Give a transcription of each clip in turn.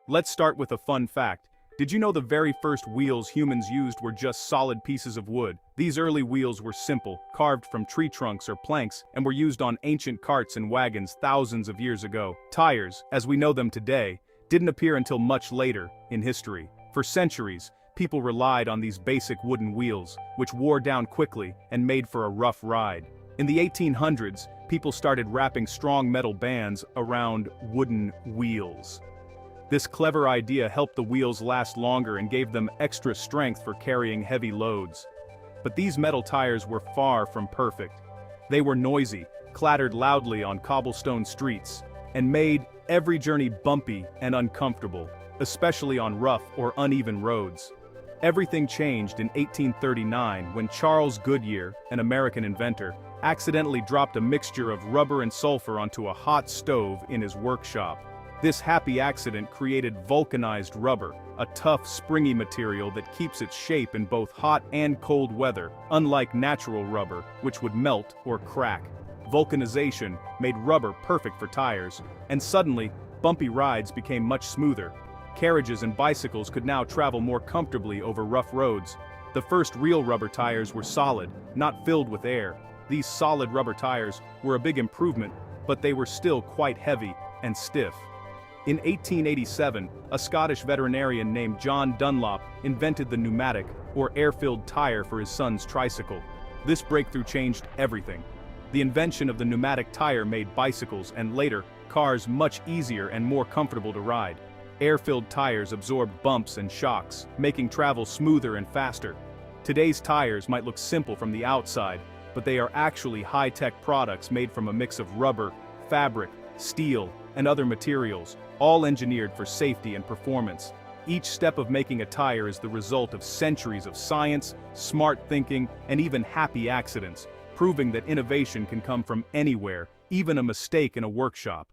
Let's start with a fun fact. Did you know the very first wheels humans used were just solid pieces of wood? These early wheels were simple, carved from tree trunks or planks, and were used on ancient carts and wagons thousands of years ago. Tires, as we know them today, didn't appear until much later in history. For centuries, people relied on these basic wooden wheels, which wore down quickly and made for a rough ride. In the 1800s, people started wrapping strong metal bands around wooden wheels. This clever idea helped the wheels last longer and gave them extra strength for carrying heavy loads. But these metal tires were far from perfect. They were noisy, clattered loudly on cobblestone streets, and made every journey bumpy and uncomfortable, especially on rough or uneven roads. Everything changed in 1839 when Charles Goodyear, an American inventor, accidentally dropped a mixture of rubber and sulfur onto a hot stove in his workshop. This happy accident created vulcanized rubber, a tough, springy material that keeps its shape in both hot and cold weather, unlike natural rubber, which would melt or crack. Vulcanization made rubber perfect for tires, and suddenly, bumpy rides became much smoother. Carriages and bicycles could now travel more comfortably over rough roads. The first real rubber tires were solid, not filled with air. These solid rubber tires were a big improvement, but they were still quite heavy and stiff. In 1887, a Scottish veterinarian named John Dunlop invented the pneumatic, or air-filled tire for his son's tricycle. This breakthrough changed everything. The invention of the pneumatic tire made bicycles and later, cars much easier and more comfortable to ride. Air-filled tires absorbed bumps and shocks, making travel smoother and faster. Today's tires might look simple from the outside, but they are actually high-tech products made from a mix of rubber, fabric, steel, and other materials, all engineered for safety and performance. Each step of making a tire is the result of centuries of science, smart thinking, and even happy accidents, proving that innovation can come from anywhere, even a mistake in a workshop.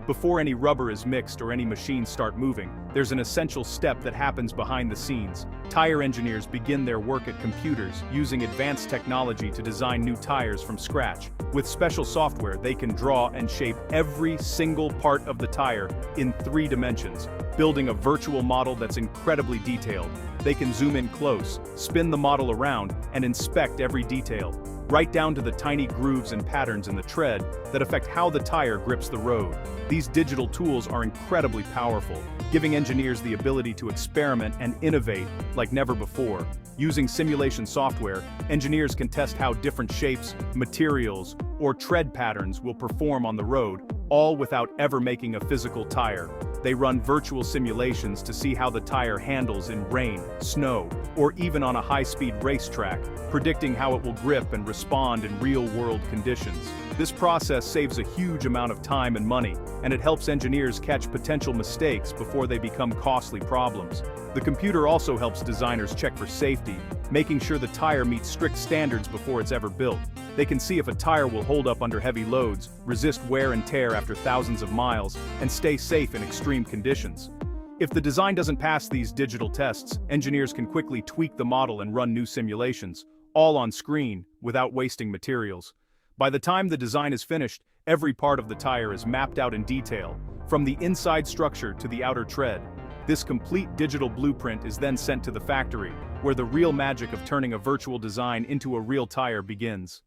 Before any rubber is mixed or any machines start moving, there's an essential step that happens behind the scenes. Tire engineers begin their work at computers, using advanced technology to design new tires from scratch. With special software, they can draw and shape every single part of the tire in 3 dimensions, building a virtual model that's incredibly detailed. They can zoom in close, spin the model around, and inspect every detail, right down to the tiny grooves and patterns in the tread that affect how the tire grips the road. These digital tools are incredibly powerful, giving engineers the ability to experiment and innovate like never before. Using simulation software, engineers can test how different shapes, materials, or tread patterns will perform on the road, all without ever making a physical tire. They run virtual simulations to see how the tire handles in rain, snow, or even on a high-speed racetrack, predicting how it will grip and respond in real-world conditions. This process saves a huge amount of time and money, and it helps engineers catch potential mistakes before they become costly problems. The computer also helps designers check for safety, making sure the tire meets strict standards before it's ever built. They can see if a tire will hold up under heavy loads, resist wear and tear after thousands of miles, and stay safe in extreme conditions. If the design doesn't pass these digital tests, engineers can quickly tweak the model and run new simulations, all on screen, without wasting materials. By the time the design is finished, every part of the tire is mapped out in detail, from the inside structure to the outer tread. This complete digital blueprint is then sent to the factory, where the real magic of turning a virtual design into a real tire begins.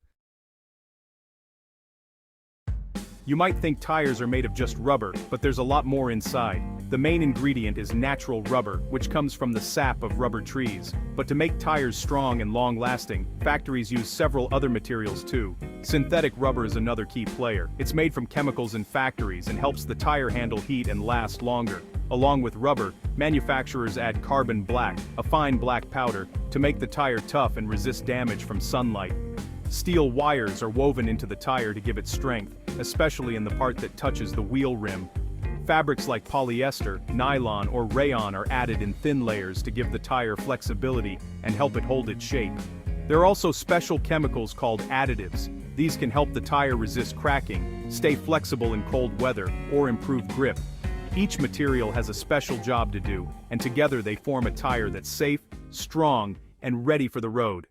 You might think tires are made of just rubber, but there's a lot more inside. The main ingredient is natural rubber, which comes from the sap of rubber trees. But to make tires strong and long-lasting, factories use several other materials too. Synthetic rubber is another key player. It's made from chemicals in factories and helps the tire handle heat and last longer. Along with rubber, manufacturers add carbon black, a fine black powder, to make the tire tough and resist damage from sunlight. Steel wires are woven into the tire to give it strength, especially in the part that touches the wheel rim. Fabrics like polyester, nylon, or rayon are added in thin layers to give the tire flexibility and help it hold its shape. There are also special chemicals called additives. These can help the tire resist cracking, stay flexible in cold weather, or improve grip. Each material has a special job to do, and together they form a tire that's safe, strong, and ready for the road.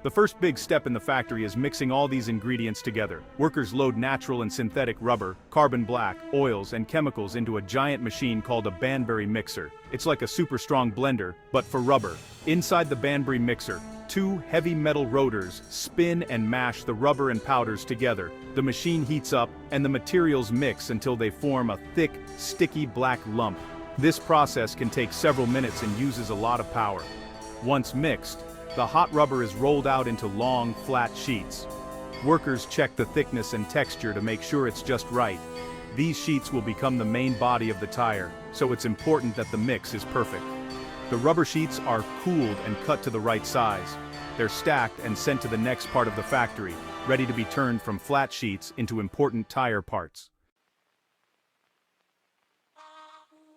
The first big step in the factory is mixing all these ingredients together. Workers load natural and synthetic rubber, carbon black, oils, and chemicals into a giant machine called a Banbury mixer. It's like a super strong blender, but for rubber. Inside the Banbury mixer, two heavy metal rotors spin and mash the rubber and powders together. The machine heats up, and the materials mix until they form a thick, sticky black lump. This process can take several minutes and uses a lot of power. Once mixed, the hot rubber is rolled out into long, flat sheets. Workers check the thickness and texture to make sure it's just right. These sheets will become the main body of the tire, so it's important that the mix is perfect. The rubber sheets are cooled and cut to the right size. They're stacked and sent to the next part of the factory, ready to be turned from flat sheets into important tire parts.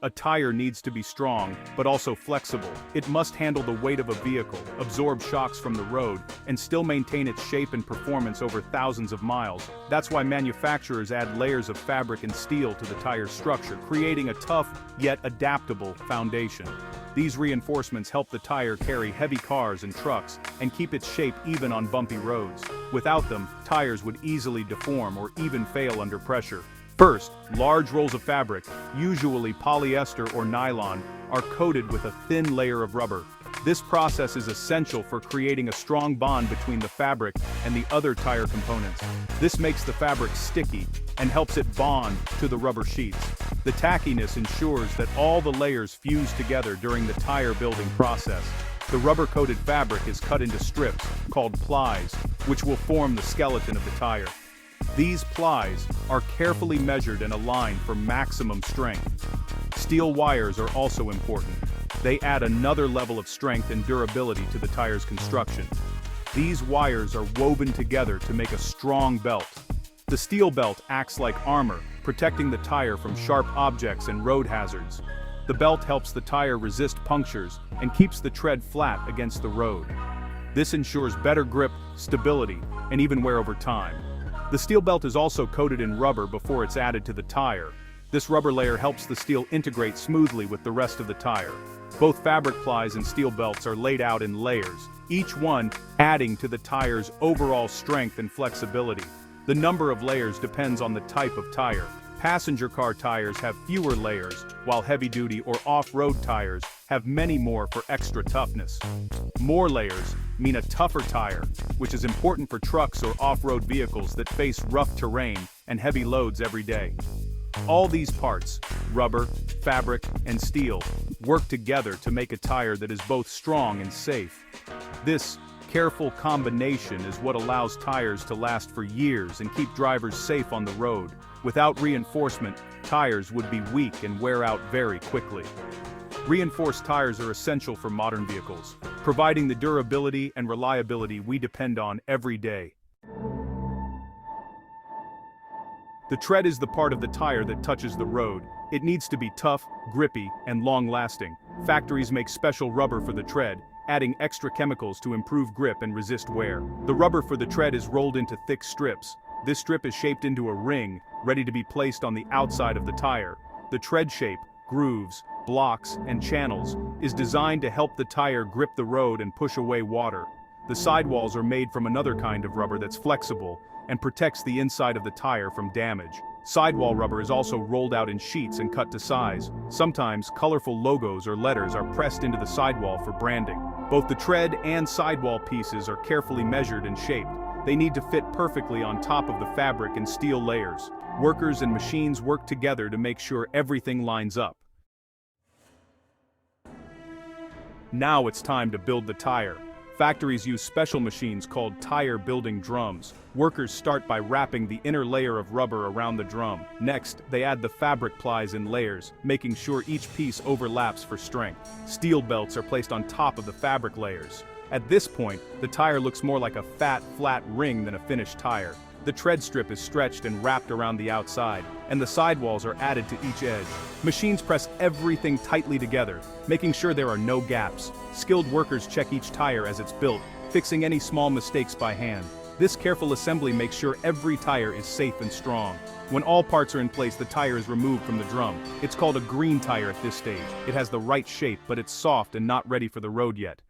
A tire needs to be strong, but also flexible. It must handle the weight of a vehicle, absorb shocks from the road, and still maintain its shape and performance over thousands of miles. That's why manufacturers add layers of fabric and steel to the tire's structure, creating a tough, yet adaptable foundation. These reinforcements help the tire carry heavy cars and trucks, and keep its shape even on bumpy roads. Without them, tires would easily deform or even fail under pressure. First, large rolls of fabric, usually polyester or nylon, are coated with a thin layer of rubber. This process is essential for creating a strong bond between the fabric and the other tire components. This makes the fabric sticky and helps it bond to the rubber sheets. The tackiness ensures that all the layers fuse together during the tire building process. The rubber-coated fabric is cut into strips, called plies, which will form the skeleton of the tire. These plies are carefully measured and aligned for maximum strength. Steel wires are also important. They add another level of strength and durability to the tire's construction. These wires are woven together to make a strong belt. The steel belt acts like armor, protecting the tire from sharp objects and road hazards. The belt helps the tire resist punctures and keeps the tread flat against the road. This ensures better grip, stability, and even wear over time. The steel belt is also coated in rubber before it's added to the tire. This rubber layer helps the steel integrate smoothly with the rest of the tire. Both fabric plies and steel belts are laid out in layers, each one adding to the tire's overall strength and flexibility. The number of layers depends on the type of tire. Passenger car tires have fewer layers, while heavy-duty or off-road tires have many more for extra toughness. More layers mean a tougher tire, which is important for trucks or off-road vehicles that face rough terrain and heavy loads every day. All these parts, rubber, fabric, and steel, work together to make a tire that is both strong and safe. This careful combination is what allows tires to last for years and keep drivers safe on the road. Without reinforcement, tires would be weak and wear out very quickly. Reinforced tires are essential for modern vehicles, providing the durability and reliability we depend on every day. The tread is the part of the tire that touches the road. It needs to be tough, grippy, and long-lasting. Factories make special rubber for the tread, adding extra chemicals to improve grip and resist wear. The rubber for the tread is rolled into thick strips. This strip is shaped into a ring, ready to be placed on the outside of the tire. The tread shape, grooves, blocks, and channels is designed to help the tire grip the road and push away water. The sidewalls are made from another kind of rubber that's flexible and protects the inside of the tire from damage. Sidewall rubber is also rolled out in sheets and cut to size. Sometimes, colorful logos or letters are pressed into the sidewall for branding. Both the tread and sidewall pieces are carefully measured and shaped. They need to fit perfectly on top of the fabric and steel layers. Workers and machines work together to make sure everything lines up. Now it's time to build the tire. Factories use special machines called tire building drums. Workers start by wrapping the inner layer of rubber around the drum. Next, they add the fabric plies in layers, making sure each piece overlaps for strength. Steel belts are placed on top of the fabric layers. At this point, the tire looks more like a fat, flat ring than a finished tire. The tread strip is stretched and wrapped around the outside, and the sidewalls are added to each edge. Machines press everything tightly together, making sure there are no gaps. Skilled workers check each tire as it's built, fixing any small mistakes by hand. This careful assembly makes sure every tire is safe and strong. When all parts are in place, the tire is removed from the drum. It's called a green tire at this stage. It has the right shape, but it's soft and not ready for the road yet.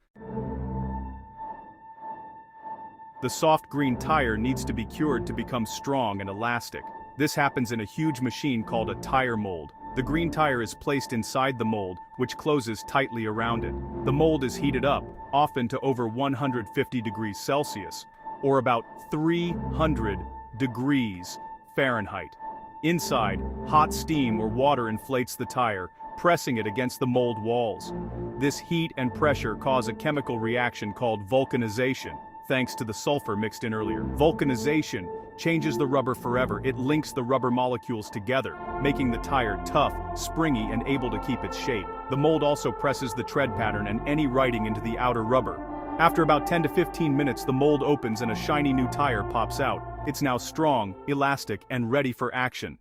The soft green tire needs to be cured to become strong and elastic. This happens in a huge machine called a tire mold. The green tire is placed inside the mold, which closes tightly around it. The mold is heated up, often to over 150 degrees Celsius, or about 300 degrees Fahrenheit. Inside, hot steam or water inflates the tire, pressing it against the mold walls. This heat and pressure cause a chemical reaction called vulcanization, thanks to the sulfur mixed in earlier. Vulcanization changes the rubber forever. It links the rubber molecules together, making the tire tough, springy, and able to keep its shape. The mold also presses the tread pattern and any writing into the outer rubber. After about 10 to 15 minutes, the mold opens and a shiny new tire pops out. It's now strong, elastic, and ready for action.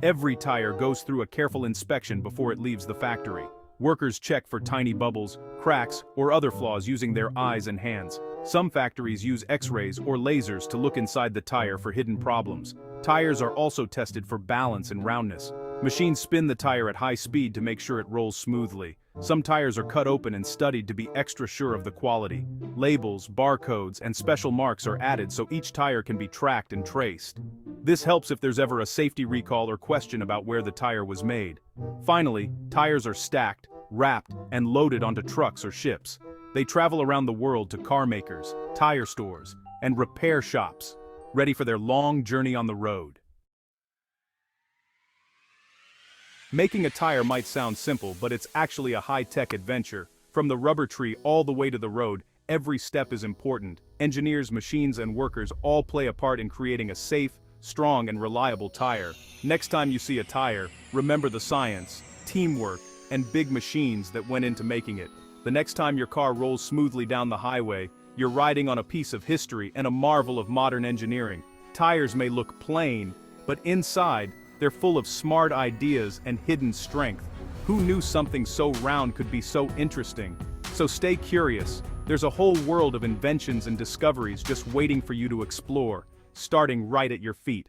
Every tire goes through a careful inspection before it leaves the factory. Workers check for tiny bubbles, cracks, or other flaws using their eyes and hands. Some factories use X-rays or lasers to look inside the tire for hidden problems. Tires are also tested for balance and roundness. Machines spin the tire at high speed to make sure it rolls smoothly. Some tires are cut open and studied to be extra sure of the quality. Labels, barcodes, and special marks are added so each tire can be tracked and traced. This helps if there's ever a safety recall or question about where the tire was made. Finally, tires are stacked, wrapped, and loaded onto trucks or ships. They travel around the world to car makers, tire stores, and repair shops, ready for their long journey on the road. Making a tire might sound simple, but it's actually a high-tech adventure. From the rubber tree all the way to the road, every step is important. Engineers, machines, and workers all play a part in creating a safe, strong, and reliable tire. Next time you see a tire, remember the science, teamwork, and big machines that went into making it. The next time your car rolls smoothly down the highway, you're riding on a piece of history and a marvel of modern engineering. Tires may look plain, but inside, they're full of smart ideas and hidden strength. Who knew something so round could be so interesting? So stay curious. There's a whole world of inventions and discoveries just waiting for you to explore, starting right at your feet.